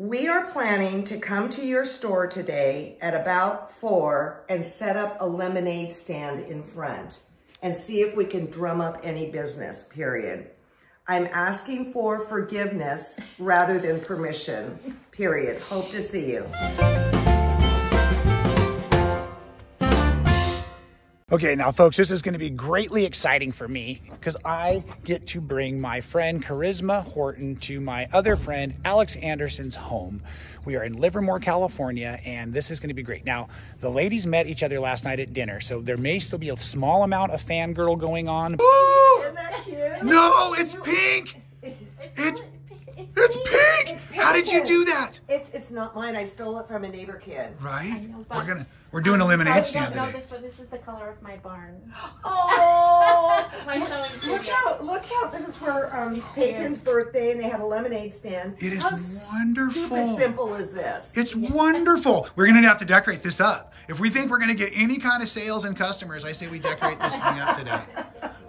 We are planning to come to your store today at about 4 and set up a lemonade stand in front and see if we can drum up any business, period. I'm asking for forgiveness rather than permission, period. Hope to see you. Okay, now folks, this is going to be greatly exciting for me because I get to bring my friend Charisma Horton to my other friend Alex Anderson's home. We are in Livermore, California, and this is going to be great. Now, the ladies met each other last night at dinner, so there may still be a small amount of fangirl going on. Isn't that cute? No, it's pink! It's pink! How did you do that? It's not mine. I stole it from a neighbor kid. Right? We're doing a lemonade stand today. This is the color of my barn. Oh! My sewing studio. Look out! This is for Peyton's birthday, and they had a lemonade stand. It is wonderful. Stupid simple is this? It's wonderful. We're going to have to decorate this up. If we think we're going to get any kind of sales and customers, I say we decorate this thing up today.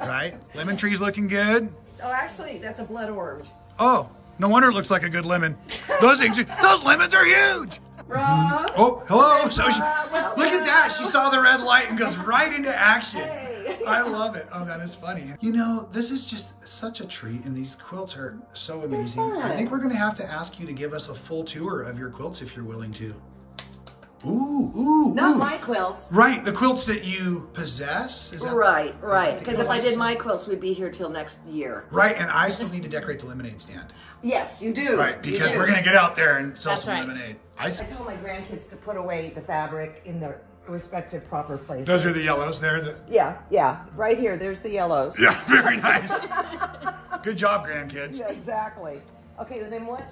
Right? Lemon tree's looking good. Oh, actually, that's a blood orange. Oh, no wonder it looks like a good lemon. Those lemons are huge. Rob. Oh, hello. So look at that. She saw the red light and goes right into action. Hey. I love it. Oh, that is funny. You know, this is just such a treat, and these quilts are so amazing. I think we're going to have to ask you to give us a full tour of your quilts if you're willing to. Ooh. Not my quilts. Right, the quilts that you possess. Is that, right. Because if I did my quilts, we'd be here till next year. Right, and I still need to decorate the lemonade stand. Yes, you do. Right, because we're going to get out there and sell some lemonade. I told my grandkids to put away the fabric in their respective proper places. Those are the yellows there. Yeah. Right here, there's the yellows. Yeah, very nice. Good job, grandkids. Yeah, exactly. Okay, well then what?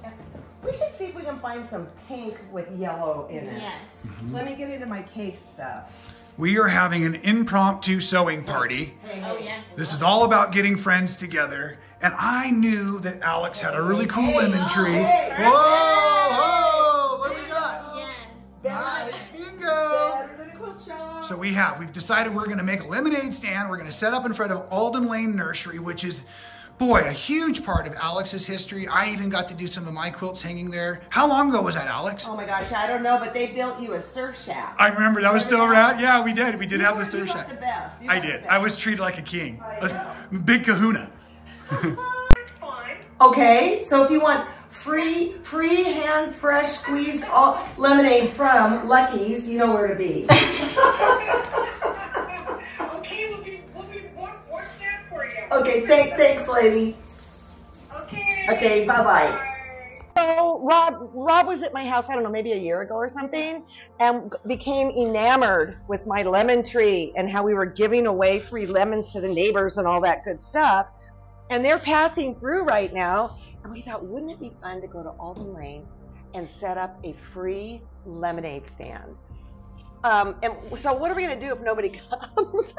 We should see if we can find some pink with yellow in it. Yes. Let me get into my cake stuff. We are having an impromptu sewing party. Oh, yes. This is all about getting friends together. And I knew that Alex had a really cool lemon tree. Whoa! What do we got? Yes. Nice. Bingo! Better than a quilt shop. So we've decided we're going to make a lemonade stand. We're going to set up in front of Alden Lane Nursery, which is, boy, a huge part of Alex's history. I even got to do some of my quilts hanging there. How long ago was that, Alex? Oh my gosh, I don't know, but they built you a surf shack. I remember, that was still around. Yeah, we did. We did have the surf shack. You got the best. I did. I was treated like a king. A big kahuna. Okay, so if you want free hand fresh squeezed lemonade from Lucky's, you know where to be. Okay, thanks, lady. Okay, bye-bye. So Rob was at my house, I don't know, maybe a year ago or something, and became enamored with my lemon tree and how we were giving away free lemons to the neighbors and all that good stuff. And they're passing through right now, and we thought, wouldn't it be fun to go to Alden Lane and set up a free lemonade stand? And so what are we going to do if nobody comes?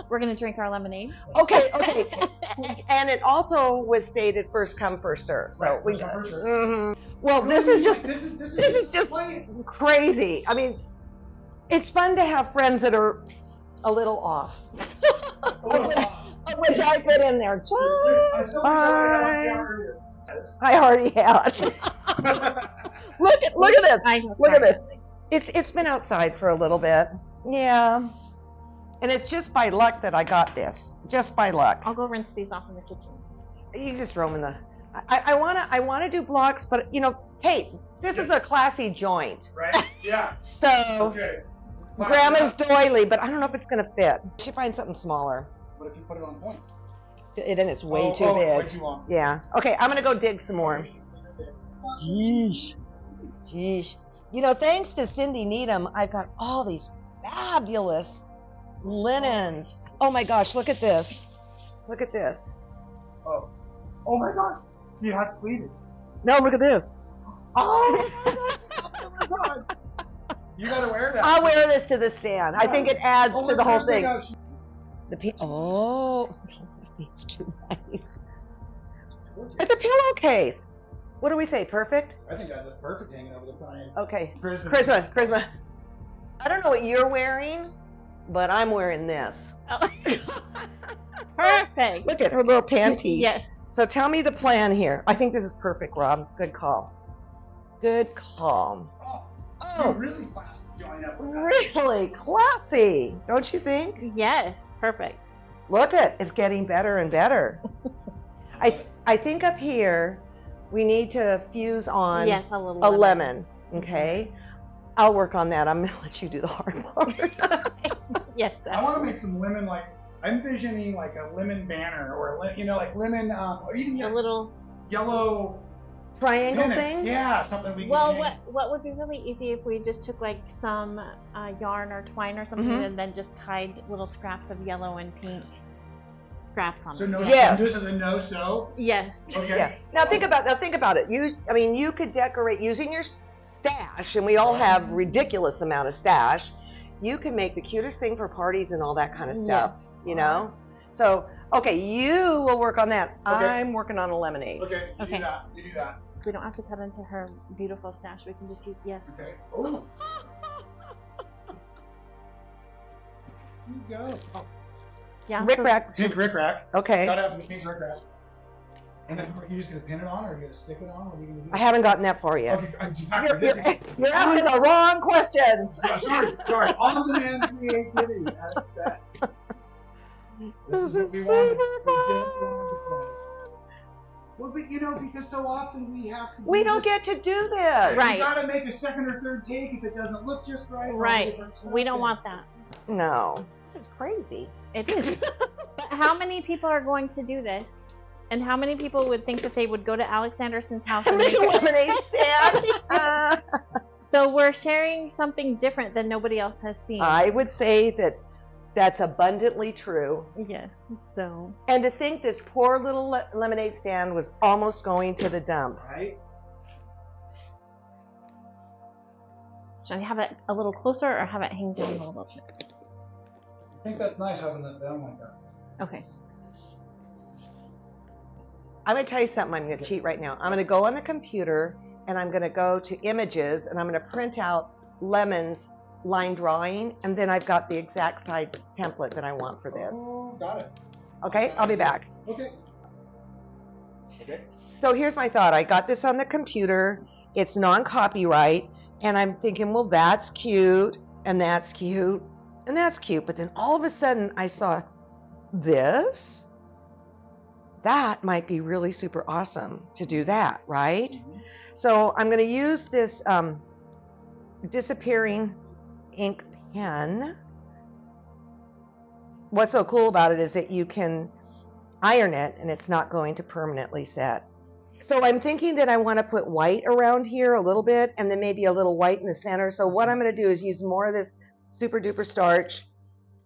We're going to drink our lemonade. Okay. And it also was stated first come, first serve. So Right, Well, this is just crazy. I mean, it's fun to have friends that are a little off. Which I fit in there. I already had. Look at this. Look at this. It's been outside for a little bit. Yeah. And it's just by luck that I got this. Just by luck. I'll go rinse these off in the kitchen. You just throw them in the... I wanna do blocks, but you know, hey, this is a classy joint. Right? Yeah. So, Okay. Grandma's doily, but I don't know if it's gonna fit. I should find something smaller. What if you put it on point? Then it's way too big. Way too long. Yeah. Okay, I'm gonna go dig some more. Jeez. You know, thanks to Cindy Needham, I've got all these fabulous linens. Oh my gosh, look at this. Look at this. Oh my God. You have to pleat it. No, look at this. Oh my God. You gotta wear that. I'll wear this to the stand. I think it adds to the whole thing. It's too nice. It's a pillowcase. What do we say? Perfect? I think that's perfect hanging over the front. Okay. Charisma. I don't know what you're wearing, but I'm wearing this. Oh. Perfect. Look at her little panties. Yes. So tell me the plan here. I think this is perfect, Rob. Good call. Good call. Oh, really fast join up with that. Really classy, don't you think? Yes, perfect. Look it's getting better and better. I think up here we need to fuse on Yes, a little lemon. Okay, I'll work on that. I'm gonna let you do the hard part. Yes. I want to make some lemon, like I'm envisioning like a lemon banner or like lemon, or even A little. yellow Triangle pennants. thing. Yeah, something we can Well, hang. what would be really easy if we just took like some yarn or twine or something, and then just tied little scraps of yellow and pink scraps on So them. no Yes. fingers and then no sew. Yes. Okay. Yeah. Now think about it. You could decorate using your stash, and we all have ridiculous amount of stash. You can make the cutest thing for parties and all that kind of stuff. Yes. You know. So okay, you will work on that. Okay. I'm working on a lemonade. Okay. You Okay. do that. You do that. We don't have to cut into her beautiful stash. We can just use Okay. Oh. Here you go. Oh. Yeah. Rick so- rack. Pink rickrack. Okay. Gotta have the pink rickrack. And then are you just gonna pin it on, or are you gonna stick it on, or are you gonna do? I haven't gotten that far yet. Okay. Exactly. You're asking the wrong questions. Sorry. On-demand creativity at its best. This is what we super wanted. We just fun. wanted to play. Well, but because so often we have to. We don't get to do this. Right. You gotta make a second or third take if it doesn't look just right. all the Right. different stuff. We don't want that. No. It's crazy. It is. But how many people are going to do this? And how many people would think that they would go to Alex Anderson's house and Make make a it? lemonade stand. So we're sharing something different than nobody else has seen. I would say that that's abundantly true. Yes. So. And to think this poor little lemonade stand was almost going to the dump. Right. Should I have it a little closer or have it hang down a little bit? I think that's nice having that down like that. Okay. I'm going to tell you something. I'm going to cheat right now. I'm going to go on the computer and I'm going to go to images and I'm going to print out lemons line drawing, and then I've got the exact size template that I want for this. Oh, got it. Okay, I'll be back. Okay. Okay. So here's my thought. I got this on the computer. It's non-copyright, and I'm thinking, well, that's cute, and that's cute, and that's cute. But then all of a sudden, I saw this. That might be really super awesome to do that, right? Mm-hmm. So I'm going to use this disappearing ink pen. What's so cool about it is that you can iron it and it's not going to permanently set. So I'm thinking that I want to put white around here a little bit and then maybe a little white in the center. So what I'm going to do is use more of this super duper starch,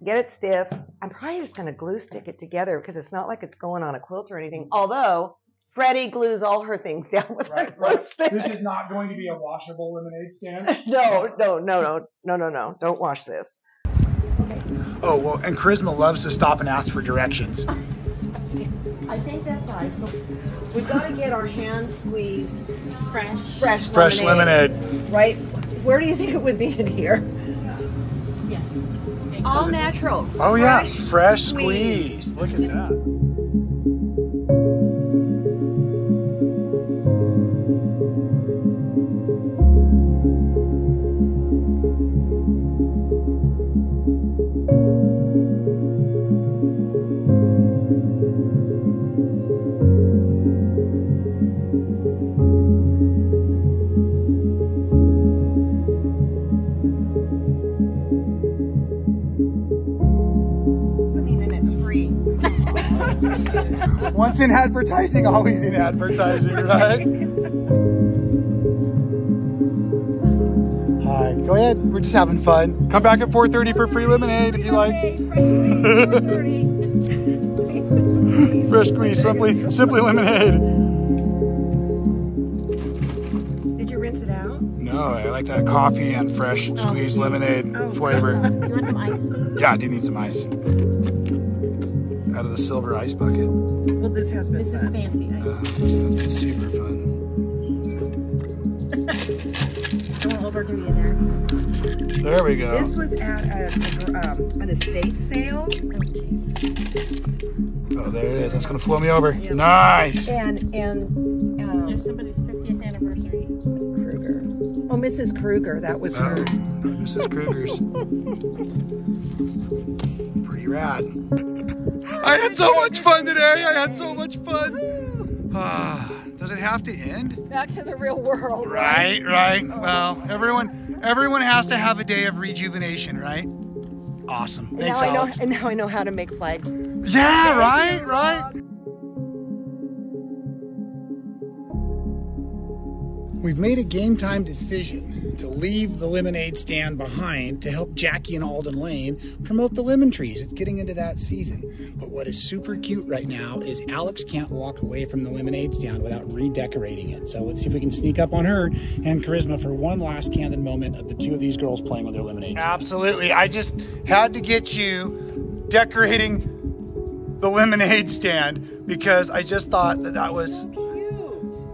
get it stiff. I'm probably just going to glue stick it together because it's not like it's going on a quilt or anything. Although Freddie glues all her things down with her glue stick. This is not going to be a washable lemonade stand. No. Don't wash this. Oh, well, and Charisma loves to stop and ask for directions. I think that's nice. So we've got to get our hands squeezed. Fresh Lemonade. Right? Where do you think it would be in here? Yes. All natural. Oh, yeah. Fresh squeezed. Look at that. Once in advertising, always in advertising, right? Hi, go ahead. We're just having fun. Come back at 4:30 for free lemonade if you like. Fresh squeeze, simply lemonade. Did you rinse it out? No, I like that coffee and fresh squeezed lemonade flavor. You want some ice? Yeah, I do need some ice. Out of the silver ice bucket. Well, this has been This is fancy ice. This has been super fun. I won't overdo you there. There we go. This was at an estate sale. Oh, jeez. Oh, there it is. That's gonna flow me over. Nice. And There's somebody's 50th anniversary. Kruger. Oh, Mrs. Kruger, that was hers. Mrs. Kruger's. Pretty rad. I had so much fun today. I had so much fun. Does it have to end? Back to the real world. Right. Well, everyone has to have a day of rejuvenation, right? Awesome. Thanks, Alex. And now I know how to make flags. Yeah, right. We've made a game time decision to leave the lemonade stand behind to help Jackie and Alden Lane promote the lemon trees. It's getting into that season. But what is super cute right now is Alex can't walk away from the lemonade stand without redecorating it. So let's see if we can sneak up on her and Charisma for one last candid moment of the two of these girls playing with their lemonade. Absolutely. I just had to get you decorating the lemonade stand because I just thought that was...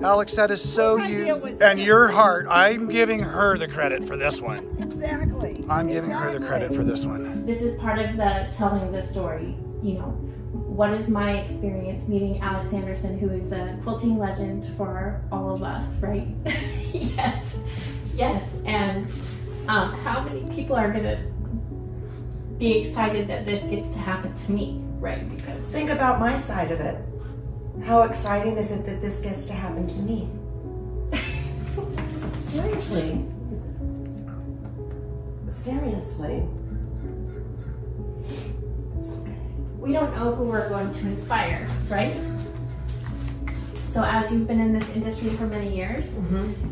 Alex, that is so you and your heart. I'm giving her the credit for this one. Exactly. I'm giving her the credit for this one. This is part of the telling the story. You know, what is my experience meeting Alex Anderson, who is a quilting legend for all of us, right? Yes. And how many people are gonna be excited that this gets to happen to me, right? Because think about my side of it. How exciting is it that this gets to happen to me? Seriously. It's okay. We don't know who we're going to inspire, right? So as you've been in this industry for many years,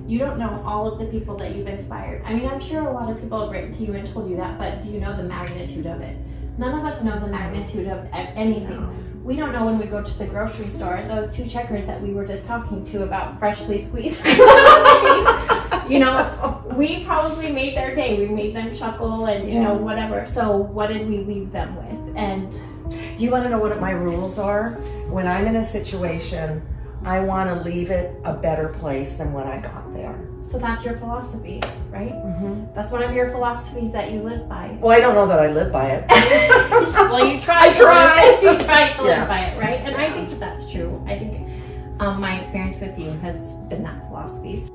you don't know all of the people that you've inspired. I mean, I'm sure a lot of people have written to you and told you that, but do you know the magnitude of it? None of us know the magnitude of anything. No. We don't know when we go to the grocery store, those two checkers that we were just talking to about freshly squeezed. You know, we probably made their day. We made them chuckle and, you know, whatever. So what did we leave them with? And do you want to know what my rules are? When I'm in a situation, I want to leave it a better place than when I got there. So that's your philosophy, right? That's one of your philosophies that you live by. Well, I don't know that I live by it. Well, you try. You try to live by it, right? And I think that that's true. I think my experience with you has been that philosophy.